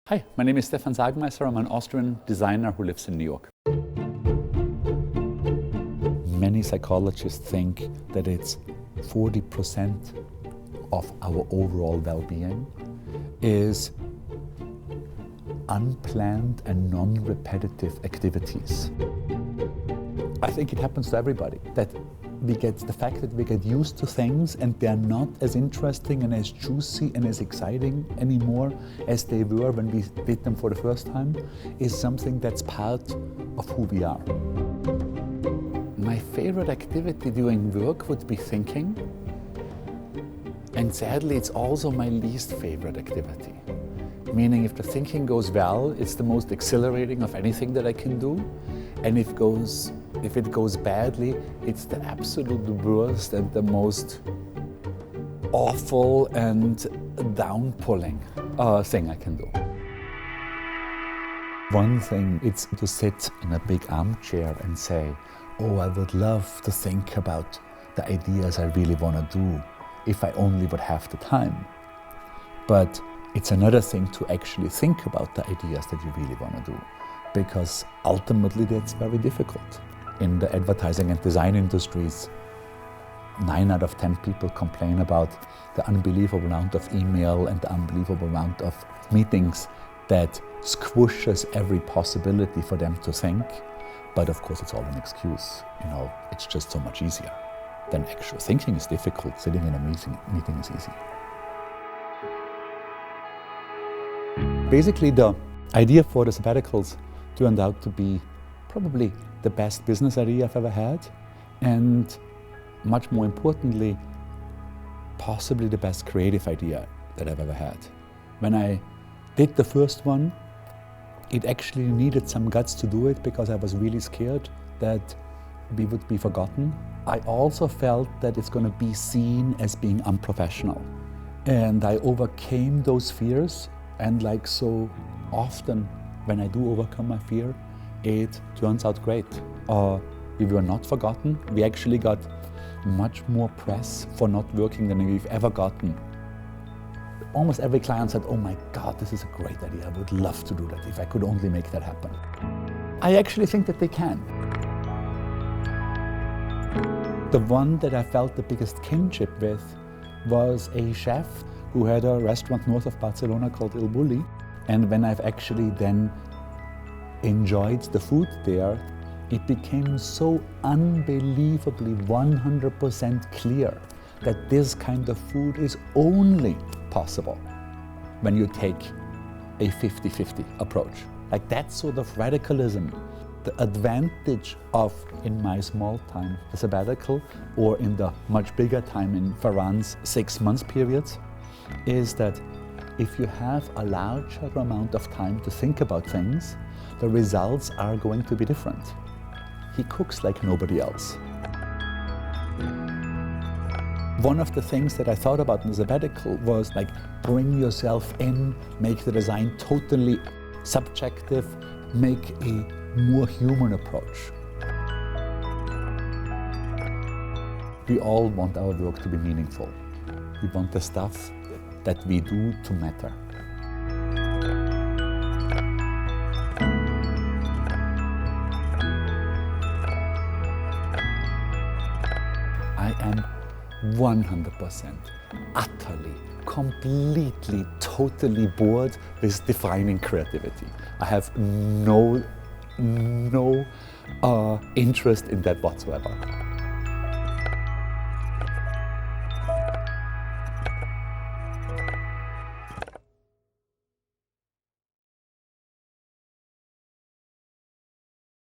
Hi, my name is Stefan Sagmeister. I'm an Austrian designer who lives in New York. Many psychologists think that it's 40% of our overall well-being is unplanned and non-repetitive activities. I think it happens to everybody, that the fact that we get used to things and they're not as interesting and as juicy and as exciting anymore as they were when we did them for the first time is something that's part of who we are. My favorite activity during work would be thinking, and sadly it's also my least favorite activity. Meaning if the thinking goes well, it's the most exhilarating of anything that I can do, and if it goes badly, it's the absolute worst and the most awful and down-pulling thing I can do. One thing is to sit in a big armchair and say, oh, I would love to think about the ideas I really want to do if I only would have the time. But it's another thing to actually think about the ideas that you really want to do, because ultimately that's very difficult. In the advertising and design industries, 9 out of 10 people complain about the unbelievable amount of email and the unbelievable amount of meetings that squishes every possibility for them to think. But of course it's all an excuse. It's just so much easier. Then actual thinking is difficult. Sitting in a meeting is easy. Basically, the idea for the sabbaticals turned out to be probably the best business idea I've ever had, and much more importantly, possibly the best creative idea that I've ever had. When I did the first one, it actually needed some guts to do it because I was really scared that we would be forgotten. I also felt that it's going to be seen as being unprofessional. And I overcame those fears, and like so often when I do overcome my fear, it turns out great. We were not forgotten. We actually got much more press for not working than we've ever gotten. Almost every client said, oh my God, this is a great idea. I would love to do that if I could only make that happen. I actually think that they can. The one that I felt the biggest kinship with was a chef who had a restaurant north of Barcelona called Il Bulli. And when I've actually then enjoyed the food there, it became so unbelievably 100% clear that this kind of food is only possible when you take a 50-50 approach. Like that sort of radicalism. The advantage of, in my small time, the sabbatical, or in the much bigger time in Ferran's 6-month periods, is that if you have a larger amount of time to think about things, the results are going to be different. He cooks like nobody else. One of the things that I thought about in the sabbatical was like, bring yourself in, make the design totally subjective, make a more human approach. We all want our work to be meaningful. We want the stuff that we do to matter. I am 100% utterly, completely, totally bored with defining creativity. I have no interest in that whatsoever.